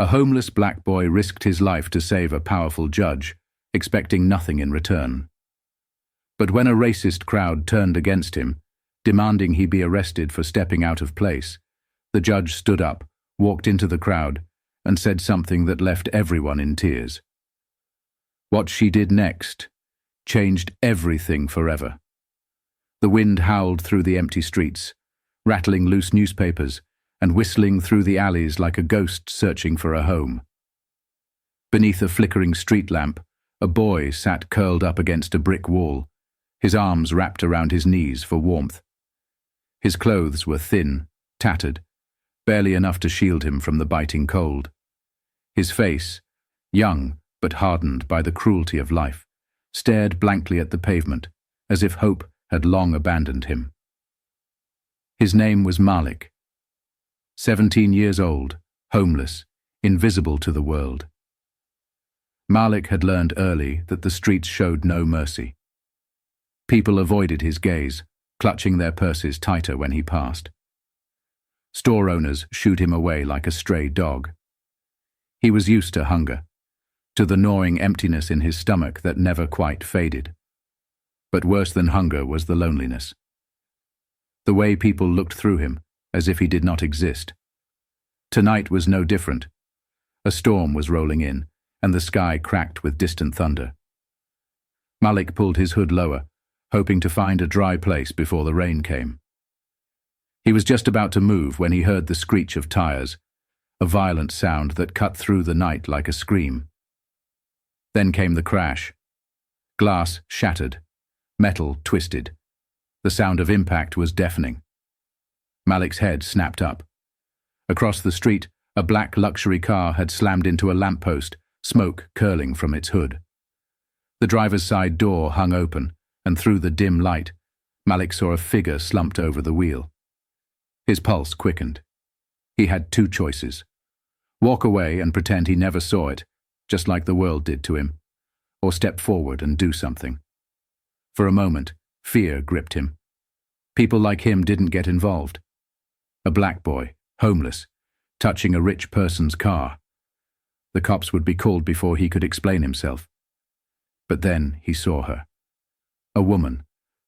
A homeless black boy risked his life to save a powerful judge, expecting nothing in return. But when a racist crowd turned against him, demanding he be arrested for stepping out of place, the judge stood up, walked into the crowd, and said something that left everyone in tears. What she did next changed everything forever. The wind howled through the empty streets, rattling loose newspapers and whistling through the alleys like a ghost searching for a home. Beneath a flickering street lamp, a boy sat curled up against a brick wall, his arms wrapped around his knees for warmth. His clothes were thin, tattered, barely enough to shield him from the biting cold. His face, young but hardened by the cruelty of life, stared blankly at the pavement, as if hope had long abandoned him. His name was Malik. 17 years old, homeless, invisible to the world. Malik had learned early that the streets showed no mercy. People avoided his gaze, clutching their purses tighter when he passed. Store owners shooed him away like a stray dog. He was used to hunger, to the gnawing emptiness in his stomach that never quite faded. But worse than hunger was the loneliness. The way people looked through him, as if he did not exist. Tonight was no different. A storm was rolling in, and the sky cracked with distant thunder. Malik pulled his hood lower, hoping to find a dry place before the rain came. He was just about to move when he heard the screech of tires, a violent sound that cut through the night like a scream. Then came the crash. Glass shattered, metal twisted. The sound of impact was deafening. Malik's head snapped up. Across the street, a black luxury car had slammed into a lamppost, smoke curling from its hood. The driver's side door hung open, and through the dim light, Malik saw a figure slumped over the wheel. His pulse quickened. He had two choices: walk away and pretend he never saw it, just like the world did to him, or step forward and do something. For a moment, fear gripped him. People like him didn't get involved. A black boy, homeless, touching a rich person's car. The cops would be called before he could explain himself. But then he saw her. A woman,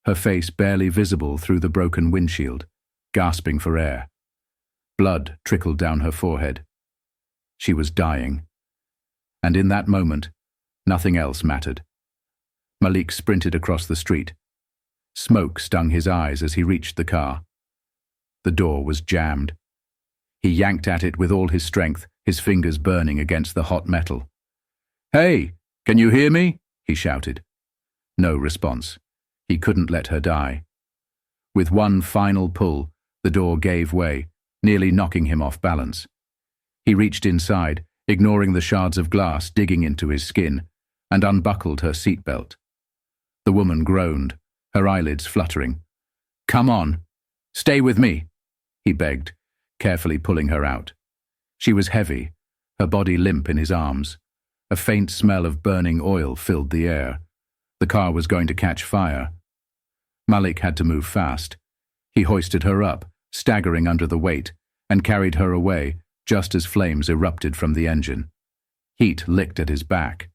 her face barely visible through the broken windshield, gasping for air. Blood trickled down her forehead. She was dying. And in that moment, nothing else mattered. Malik sprinted across the street. Smoke stung his eyes as he reached the car. The door was jammed. He yanked at it with all his strength, his fingers burning against the hot metal. "Hey, can you hear me?" he shouted. No response. He couldn't let her die. With one final pull, the door gave way, nearly knocking him off balance. He reached inside, ignoring the shards of glass digging into his skin, and unbuckled her seatbelt. The woman groaned, her eyelids fluttering. "Come on, stay with me," he begged, carefully pulling her out. She was heavy, her body limp in his arms. A faint smell of burning oil filled the air. The car was going to catch fire. Malik had to move fast. He hoisted her up, staggering under the weight, and carried her away just as flames erupted from the engine. Heat licked at his back.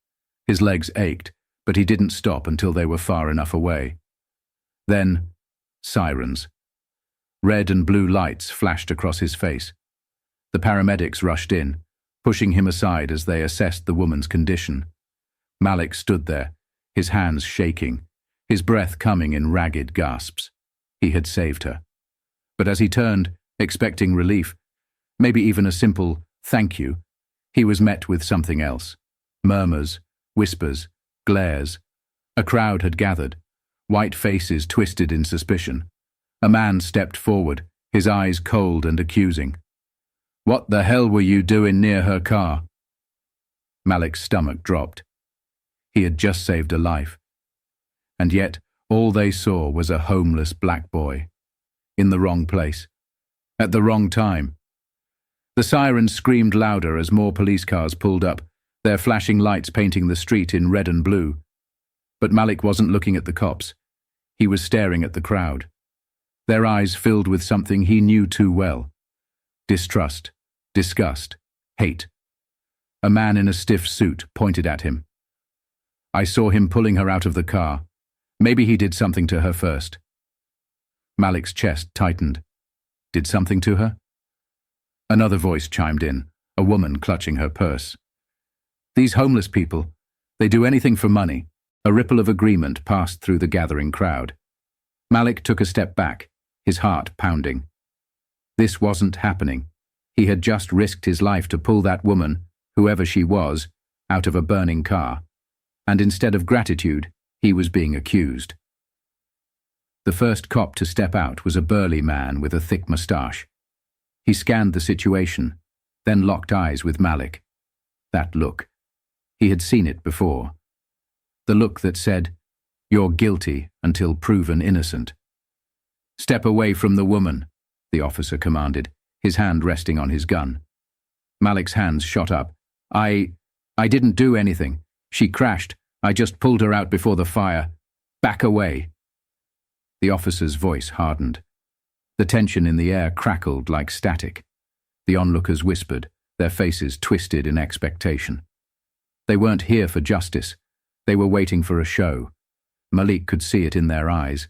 His legs ached, but he didn't stop until they were far enough away. Then, sirens. Red and blue lights flashed across his face. The paramedics rushed in, pushing him aside as they assessed the woman's condition. Malik stood there, his hands shaking, his breath coming in ragged gasps. He had saved her. But as he turned, expecting relief, maybe even a simple "thank you," he was met with something else. Murmurs, whispers, glares. A crowd had gathered, white faces twisted in suspicion. A man stepped forward, his eyes cold and accusing. "What the hell were you doing near her car?" Malik's stomach dropped. He had just saved a life. And yet, all they saw was a homeless black boy. In the wrong place. At the wrong time. The sirens screamed louder as more police cars pulled up, their flashing lights painting the street in red and blue. But Malik wasn't looking at the cops. He was staring at the crowd. Their eyes filled with something he knew too well. Distrust, disgust, hate. A man in a stiff suit pointed at him. I saw him pulling her out of the car. Maybe he did something to her first. Malik's chest tightened. Did something to her? Another voice chimed in, a woman clutching her purse. These homeless people, they do anything for money. A ripple of agreement passed through the gathering crowd. Malik took a step back, his heart pounding. This wasn't happening. He had just risked his life to pull that woman, whoever she was, out of a burning car. And instead of gratitude, he was being accused. The first cop to step out was a burly man with a thick moustache. He scanned the situation, then locked eyes with Malik. That look. He had seen it before. The look that said, "You're guilty until proven innocent." "Step away from the woman," the officer commanded, his hand resting on his gun. Malik's hands shot up. I didn't do anything. She crashed. I just pulled her out before the fire. Back away." The officer's voice hardened. The tension in the air crackled like static. The onlookers whispered, their faces twisted in expectation. They weren't here for justice. They were waiting for a show. Malik could see it in their eyes.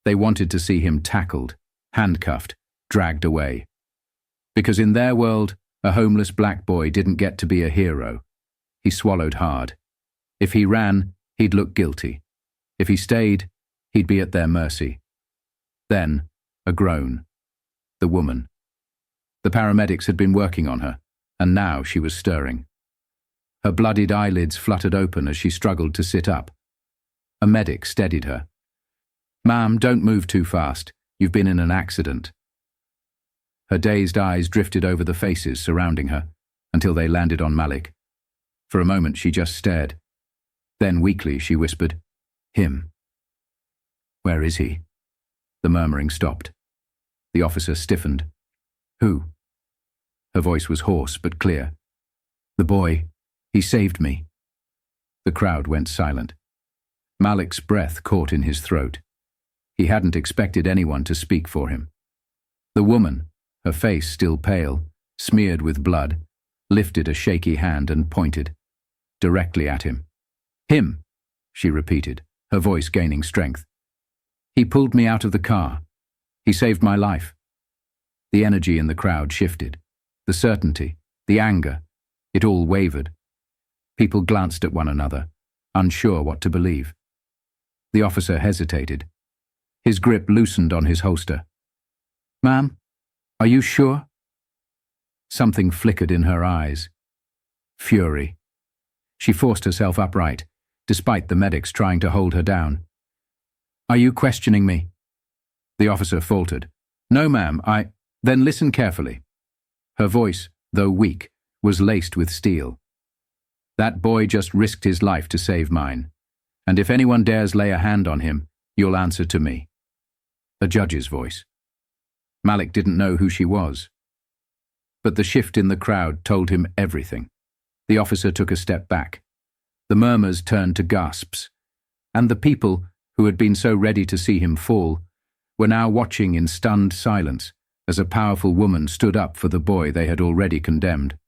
They wanted to see him tackled, handcuffed, dragged away. Because in their world, a homeless black boy didn't get to be a hero. He swallowed hard. If he ran, he'd look guilty. If he stayed, he'd be at their mercy. Then, a groan. The woman. The paramedics had been working on her, and now she was stirring. Her bloodied eyelids fluttered open as she struggled to sit up. A medic steadied her. "Ma'am, don't move too fast. You've been in an accident." Her dazed eyes drifted over the faces surrounding her, until they landed on Malik. For a moment she just stared. Then weakly she whispered, "Him." "Where is he?" The murmuring stopped. The officer stiffened. "Who?" Her voice was hoarse but clear. "The boy. He saved me." The crowd went silent. Malik's breath caught in his throat. He hadn't expected anyone to speak for him. The woman, her face still pale, smeared with blood, lifted a shaky hand and pointed, directly at him. "Him," she repeated, her voice gaining strength. "He pulled me out of the car. He saved my life." The energy in the crowd shifted. The certainty, the anger, it all wavered. People glanced at one another, unsure what to believe. The officer hesitated. His grip loosened on his holster. "Ma'am, are you sure?" Something flickered in her eyes. Fury. She forced herself upright, despite the medics trying to hold her down. "Are you questioning me?" The officer faltered. "No, ma'am, Then listen carefully." Her voice, though weak, was laced with steel. "That boy just risked his life to save mine. And if anyone dares lay a hand on him, you'll answer to me." A judge's voice. Malik didn't know who she was. But the shift in the crowd told him everything. The officer took a step back. The murmurs turned to gasps. And the people, who had been so ready to see him fall, were now watching in stunned silence as a powerful woman stood up for the boy they had already condemned.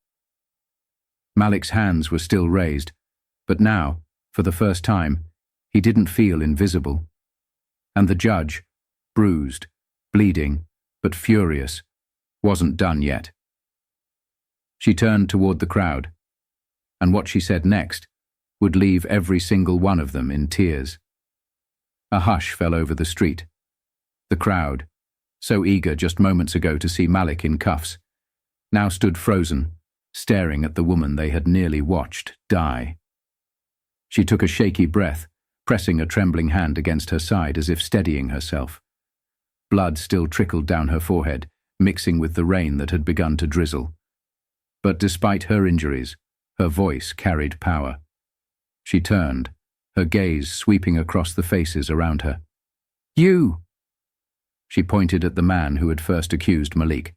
Malik's hands were still raised, but now, for the first time, he didn't feel invisible. And the judge, bruised, bleeding, but furious, wasn't done yet. She turned toward the crowd, and what she said next would leave every single one of them in tears. A hush fell over the street. The crowd, so eager just moments ago to see Malik in cuffs, now stood frozen, staring at the woman they had nearly watched die. She took a shaky breath, pressing a trembling hand against her side as if steadying herself. Blood still trickled down her forehead, mixing with the rain that had begun to drizzle. But despite her injuries, her voice carried power. She turned, her gaze sweeping across the faces around her. "You!" She pointed at the man who had first accused Malik.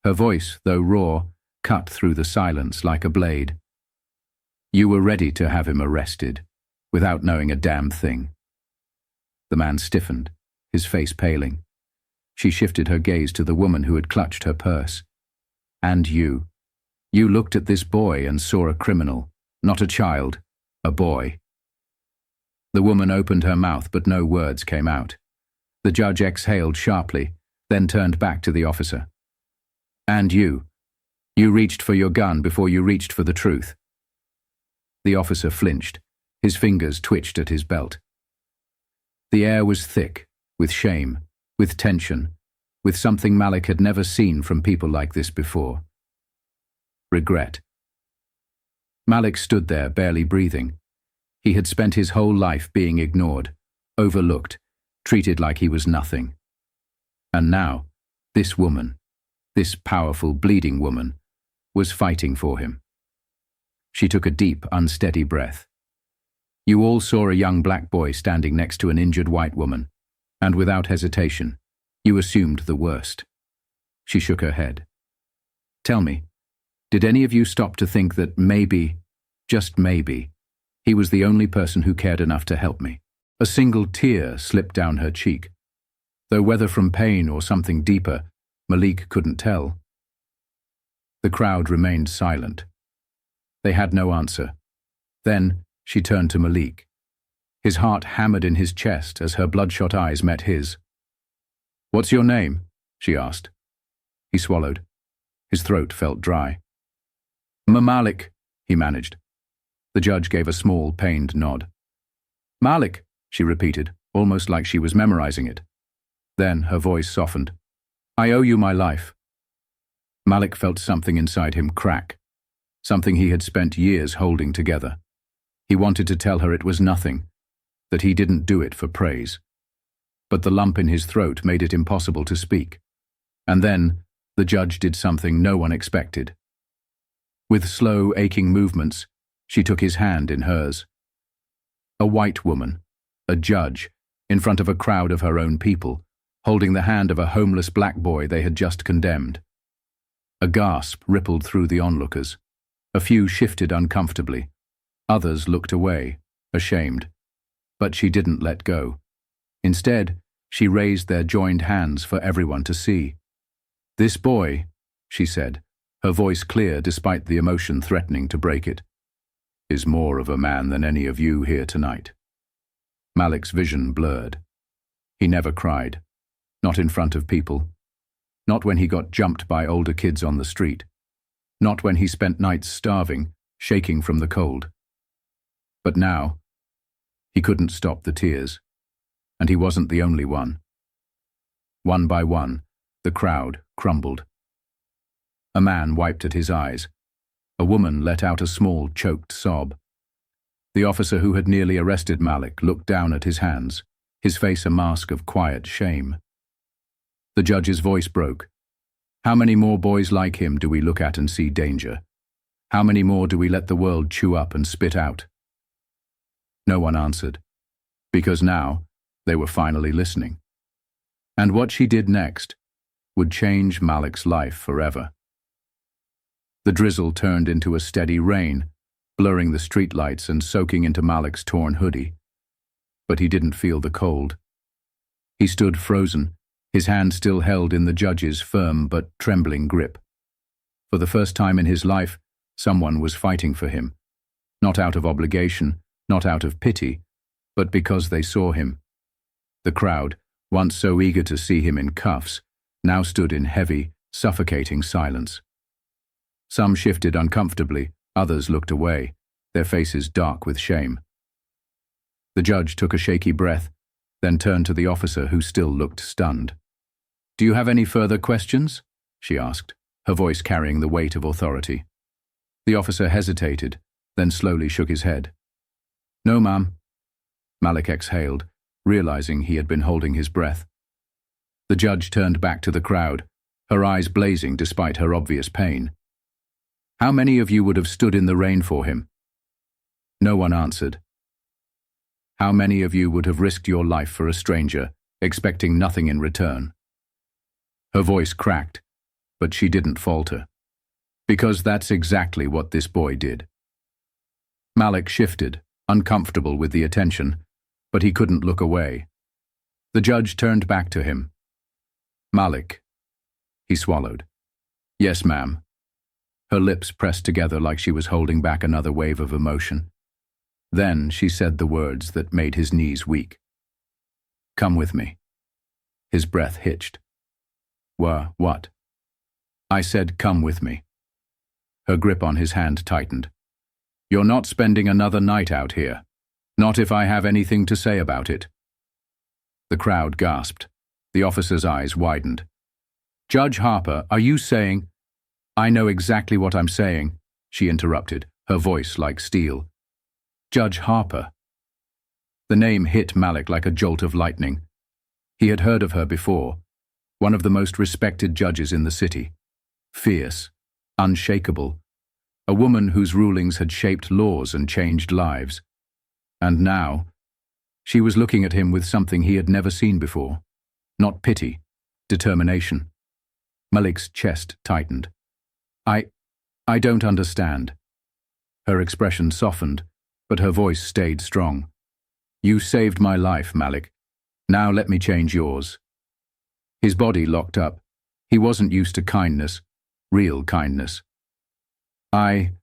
Her voice, though raw, cut through the silence like a blade. "You were ready to have him arrested, without knowing a damn thing." The man stiffened, his face paling. She shifted her gaze to the woman who had clutched her purse. "And you. You looked at this boy and saw a criminal, not a child, a boy. The woman opened her mouth, but no words came out. The judge exhaled sharply, then turned back to the officer. And you reached for your gun before you reached for the truth. The officer flinched. His fingers twitched at his belt. The air was thick, with shame, with tension, with something Malik had never seen from people like this before. Regret. Malik stood there, barely breathing. He had spent his whole life being ignored, overlooked, treated like he was nothing. And now, this woman, this powerful, bleeding woman, was fighting for him. She took a deep, unsteady breath. You all saw a young black boy standing next to an injured white woman, and without hesitation, you assumed the worst. She shook her head. Tell me, did any of you stop to think that maybe, just maybe, he was the only person who cared enough to help me? A single tear slipped down her cheek, though whether from pain or something deeper, Malik couldn't tell. The crowd remained silent. They had no answer. Then she turned to Malik. His heart hammered in his chest as her bloodshot eyes met his. What's your name? She asked. He swallowed. His throat felt dry. Malik, he managed. The judge gave a small, pained nod. Malik, she repeated, almost like she was memorizing it. Then her voice softened. I owe you my life. Malik felt something inside him crack, something he had spent years holding together. He wanted to tell her it was nothing, that he didn't do it for praise. But the lump in his throat made it impossible to speak. And then the judge did something no one expected. With slow, aching movements, she took his hand in hers. A white woman, a judge, in front of a crowd of her own people, holding the hand of a homeless black boy they had just condemned. A gasp rippled through the onlookers. A few shifted uncomfortably. Others looked away, ashamed. But she didn't let go. Instead, she raised their joined hands for everyone to see. This boy, she said, her voice clear despite the emotion threatening to break it, is more of a man than any of you here tonight. Malik's vision blurred. He never cried. Not in front of people. Not when he got jumped by older kids on the street. Not when he spent nights starving, shaking from the cold. But now, he couldn't stop the tears. And he wasn't the only one. One by one, the crowd crumbled. A man wiped at his eyes. A woman let out a small, choked sob. The officer who had nearly arrested Malik looked down at his hands, his face a mask of quiet shame. The judge's voice broke. How many more boys like him do we look at and see danger? How many more do we let the world chew up and spit out? No one answered, because now they were finally listening. And what she did next would change Malik's life forever. The drizzle turned into a steady rain, blurring the streetlights and soaking into Malik's torn hoodie. But he didn't feel the cold. He stood frozen, his hand still held in the judge's firm but trembling grip. For the first time in his life, someone was fighting for him. Not out of obligation, not out of pity, but because they saw him. The crowd, once so eager to see him in cuffs, now stood in heavy, suffocating silence. Some shifted uncomfortably, others looked away, their faces dark with shame. The judge took a shaky breath, then turned to the officer who still looked stunned. Do you have any further questions? She asked, her voice carrying the weight of authority. The officer hesitated, then slowly shook his head. No, ma'am. Malik exhaled, realizing he had been holding his breath. The judge turned back to the crowd, her eyes blazing despite her obvious pain. How many of you would have stood in the rain for him? No one answered. How many of you would have risked your life for a stranger, expecting nothing in return? Her voice cracked, but she didn't falter. Because that's exactly what this boy did. Malik shifted, uncomfortable with the attention, but he couldn't look away. The judge turned back to him. Malik. He swallowed. Yes, ma'am. Her lips pressed together like she was holding back another wave of emotion. Then she said the words that made his knees weak. "Come with me." His breath hitched. What? I said, "Come with me." Her grip on his hand tightened. "You're not spending another night out here. Not if I have anything to say about it." The crowd gasped. The officer's eyes widened. "Judge Harper, are you saying—" "I know exactly what I'm saying," she interrupted, her voice like steel. "Judge Harper." The name hit Malik like a jolt of lightning. He had heard of her before, one of the most respected judges in the city. Fierce, unshakable, a woman whose rulings had shaped laws and changed lives. And now, she was looking at him with something he had never seen before. Not pity, determination. Malik's chest tightened. I don't understand." Her expression softened, but her voice stayed strong. "You saved my life, Malik. Now let me change yours." His body locked up. He wasn't used to kindness, real kindness. I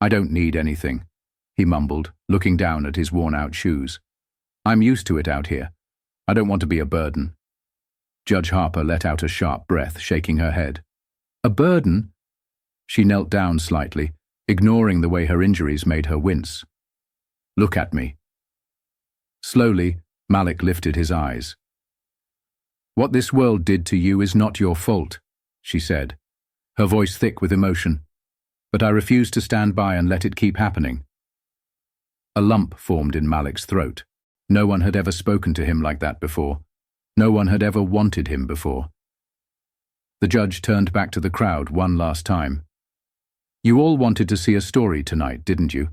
don't need anything," he mumbled, looking down at his worn-out shoes. "I'm used to it out here. I don't want to be a burden." Judge Harper let out a sharp breath, shaking her head. "A burden?" She knelt down slightly, ignoring the way her injuries made her wince. "Look at me." Slowly, Malik lifted his eyes. "What this world did to you is not your fault," she said, her voice thick with emotion. "But I refuse to stand by and let it keep happening." A lump formed in Malik's throat. No one had ever spoken to him like that before. No one had ever wanted him before. The judge turned back to the crowd one last time. "You all wanted to see a story tonight, didn't you?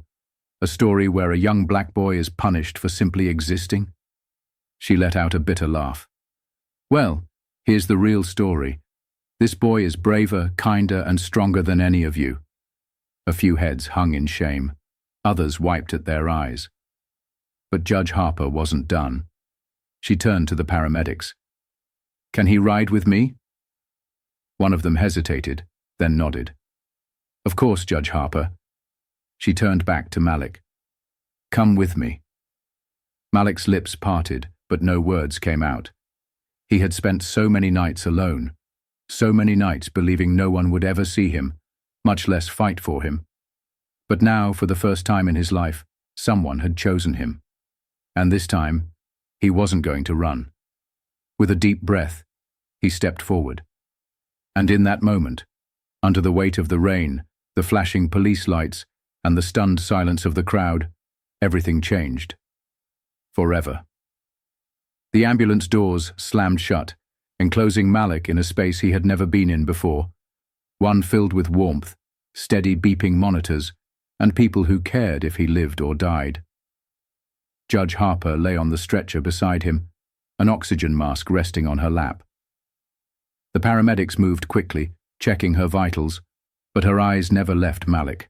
A story where a young black boy is punished for simply existing?" She let out a bitter laugh. "Well, here's the real story. This boy is braver, kinder, and stronger than any of you." A few heads hung in shame. Others wiped at their eyes. But Judge Harper wasn't done. She turned to the paramedics. "Can he ride with me?" One of them hesitated, then nodded. "Of course, Judge Harper." She turned back to Malik. "Come with me." Malik's lips parted, but no words came out. He had spent so many nights alone, so many nights believing no one would ever see him, much less fight for him. But now, for the first time in his life, someone had chosen him. And this time, he wasn't going to run. With a deep breath, he stepped forward. And in that moment, under the weight of the rain, the flashing police lights, and the stunned silence of the crowd, everything changed. Forever. The ambulance doors slammed shut, enclosing Malik in a space he had never been in before, one filled with warmth, steady beeping monitors, and people who cared if he lived or died. Judge Harper lay on the stretcher beside him, an oxygen mask resting on her lap. The paramedics moved quickly, checking her vitals, but her eyes never left Malik.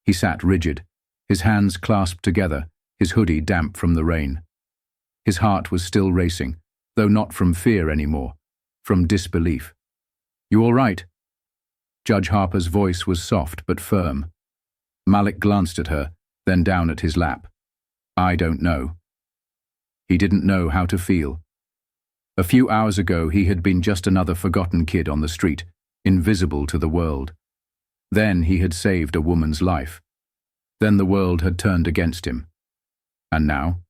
He sat rigid, his hands clasped together, his hoodie damp from the rain. His heart was still racing, though not from fear anymore, from disbelief. "You all right?" Judge Harper's voice was soft but firm. Malik glanced at her, then down at his lap. "I don't know." He didn't know how to feel. A few hours ago he had been just another forgotten kid on the street, invisible to the world. Then he had saved a woman's life. Then the world had turned against him. And now?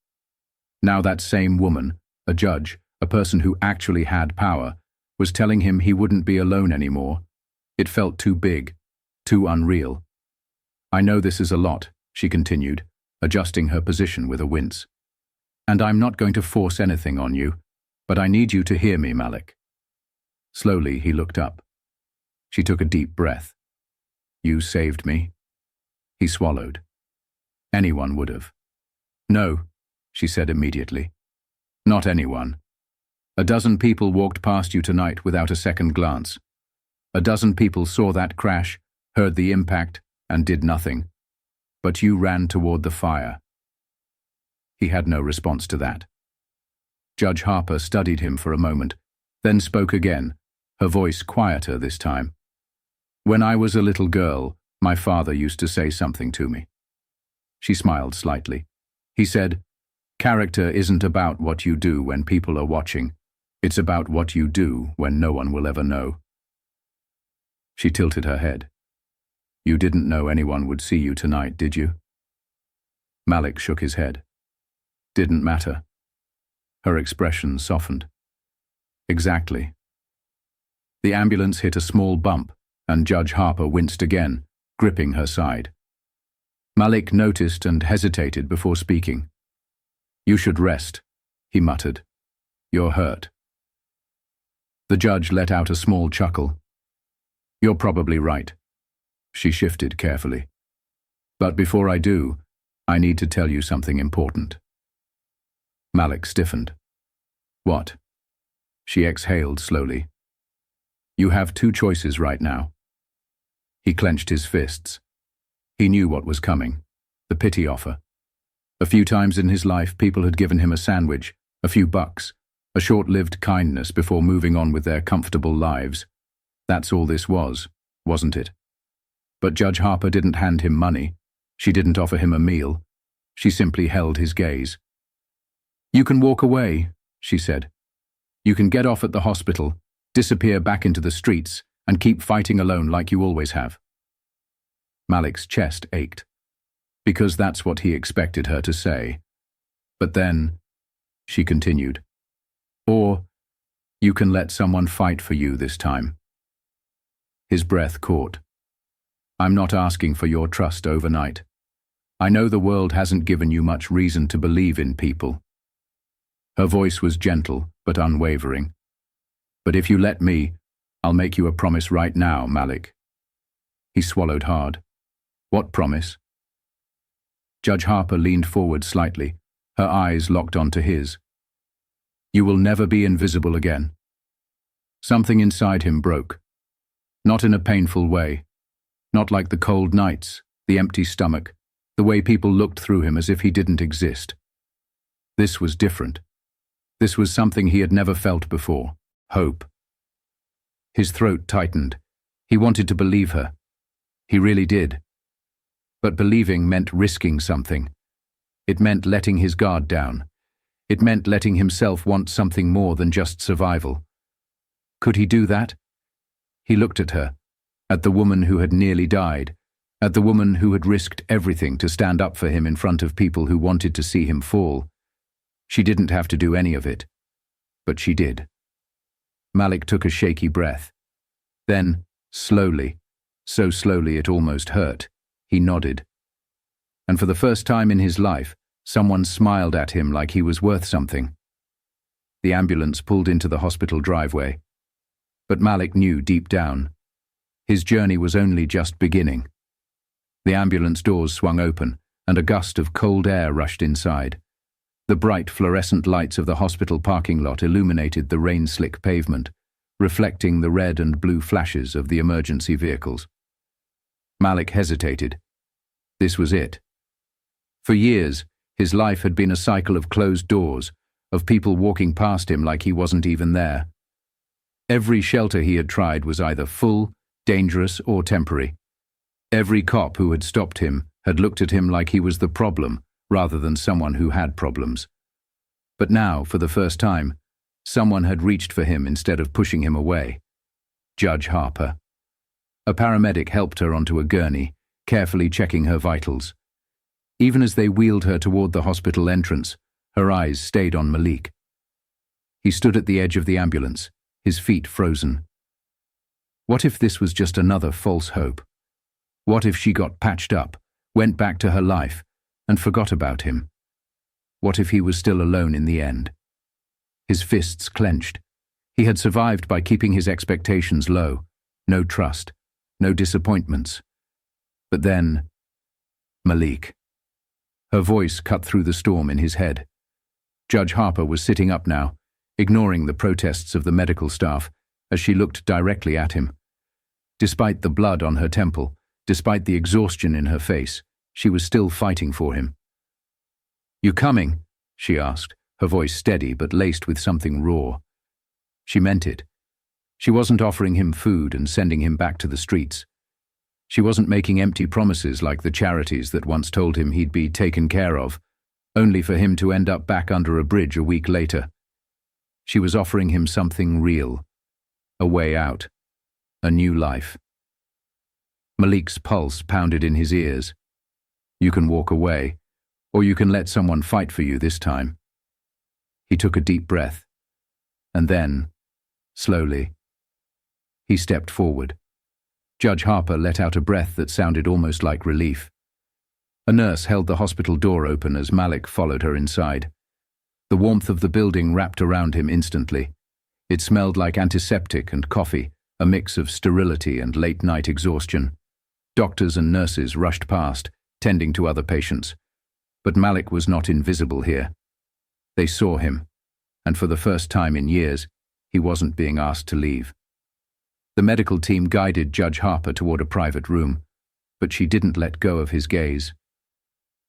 Now that same woman, a judge, a person who actually had power, was telling him he wouldn't be alone anymore. It felt too big, too unreal. "I know this is a lot," she continued, adjusting her position with a wince. "And I'm not going to force anything on you, but I need you to hear me, Malik." Slowly he looked up. She took a deep breath. "You saved me." He swallowed. Anyone would have. "No," she said immediately. "Not anyone. A dozen people walked past you tonight without a second glance. A dozen people saw that crash, heard the impact, and did nothing. But you ran toward the fire." He had no response to that. Judge Harper studied him for a moment, then spoke again, her voice quieter this time. When I was a little girl, my father used to say something to me. She smiled slightly. He said, "Character isn't about what you do when people are watching. It's about what you do when no one will ever know." She tilted her head. "You didn't know anyone would see you tonight, did you?" Malik shook his head. "Didn't matter." Her expression softened. "Exactly." The ambulance hit a small bump, and Judge Harper winced again, gripping her side. Malik noticed and hesitated before speaking. "You should rest," he muttered. "You're hurt." The judge let out a small chuckle. "You're probably right." She shifted carefully. "But before I do, I need to tell you something important." Malik stiffened. "What?" She exhaled slowly. "You have two choices right now." He clenched his fists. He knew what was coming, the pity offer. A few times in his life, people had given him a sandwich, a few bucks, a short-lived kindness before moving on with their comfortable lives. That's all this was, wasn't it? But Judge Harper didn't hand him money. She didn't offer him a meal. She simply held his gaze. "You can walk away," she said. "You can get off at the hospital, disappear back into the streets, and keep fighting alone like you always have." Malik's chest ached, because that's what he expected her to say. "But then," she continued, "or you can let someone fight for you this time." His breath caught. "I'm not asking for your trust overnight. I know the world hasn't given you much reason to believe in people." Her voice was gentle but unwavering. "But if you let me, I'll make you a promise right now, Malik." He swallowed hard. "What promise?" Judge Harper leaned forward slightly, her eyes locked onto his. "You will never be invisible again." Something inside him broke. Not in a painful way. Not like the cold nights, the empty stomach, the way people looked through him as if he didn't exist. This was different. This was something he had never felt before. Hope. His throat tightened. He wanted to believe her. He really did. But believing meant risking something. It meant letting his guard down. It meant letting himself want something more than just survival. Could he do that? He looked at her, at the woman who had nearly died, at the woman who had risked everything to stand up for him in front of people who wanted to see him fall. She didn't have to do any of it, but she did. Malik took a shaky breath. Then, slowly, so slowly it almost hurt, he nodded. And for the first time in his life, someone smiled at him like he was worth something. The ambulance pulled into the hospital driveway. But Malik knew deep down, his journey was only just beginning. The ambulance doors swung open, and a gust of cold air rushed inside. The bright fluorescent lights of the hospital parking lot illuminated the rain-slick pavement, reflecting the red and blue flashes of the emergency vehicles. Malik hesitated. This was it. For years, his life had been a cycle of closed doors, of people walking past him like he wasn't even there. Every shelter he had tried was either full, dangerous, or temporary. Every cop who had stopped him had looked at him like he was the problem, rather than someone who had problems. But now, for the first time, someone had reached for him instead of pushing him away. Judge Harper. A paramedic helped her onto a gurney, carefully checking her vitals. Even as they wheeled her toward the hospital entrance, her eyes stayed on Malik. He stood at the edge of the ambulance, his feet frozen. What if this was just another false hope? What if she got patched up, went back to her life, and forgot about him? What if he was still alone in the end? His fists clenched. He had survived by keeping his expectations low. No trust, no disappointments. But then, Malik. Her voice cut through the storm in his head. Judge Harper was sitting up now, ignoring the protests of the medical staff, as she looked directly at him. Despite the blood on her temple, despite the exhaustion in her face, she was still fighting for him. "You coming?" she asked, her voice steady but laced with something raw. She meant it. She wasn't offering him food and sending him back to the streets. She wasn't making empty promises like the charities that once told him he'd be taken care of, only for him to end up back under a bridge a week later. She was offering him something real, a way out, a new life. Malik's pulse pounded in his ears. You can walk away, or you can let someone fight for you this time. He took a deep breath, and then, slowly, he stepped forward. Judge Harper let out a breath that sounded almost like relief. A nurse held the hospital door open as Malik followed her inside. The warmth of the building wrapped around him instantly. It smelled like antiseptic and coffee, a mix of sterility and late-night exhaustion. Doctors and nurses rushed past, tending to other patients. But Malik was not invisible here. They saw him, and for the first time in years, he wasn't being asked to leave. The medical team guided Judge Harper toward a private room, but she didn't let go of his gaze.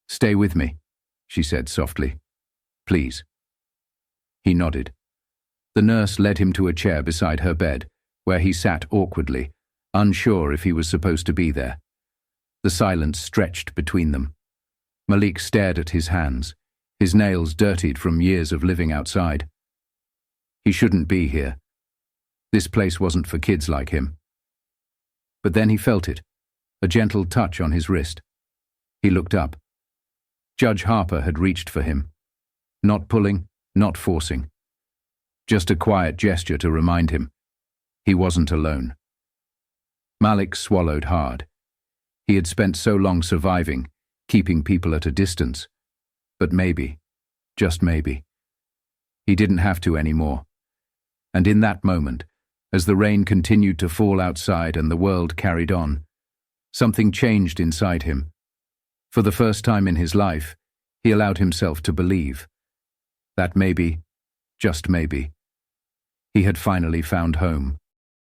"Stay with me," she said softly. "Please." He nodded. The nurse led him to a chair beside her bed, where he sat awkwardly, unsure if he was supposed to be there. The silence stretched between them. Malik stared at his hands, his nails dirtied from years of living outside. He shouldn't be here. This place wasn't for kids like him. But then he felt it, a gentle touch on his wrist. He looked up. Judge Harper had reached for him. Not pulling, not forcing. Just a quiet gesture to remind him he wasn't alone. Malik swallowed hard. He had spent so long surviving, keeping people at a distance. But maybe, just maybe, he didn't have to anymore. And in that moment, as the rain continued to fall outside and the world carried on, something changed inside him. For the first time in his life, he allowed himself to believe that maybe, just maybe, he had finally found home.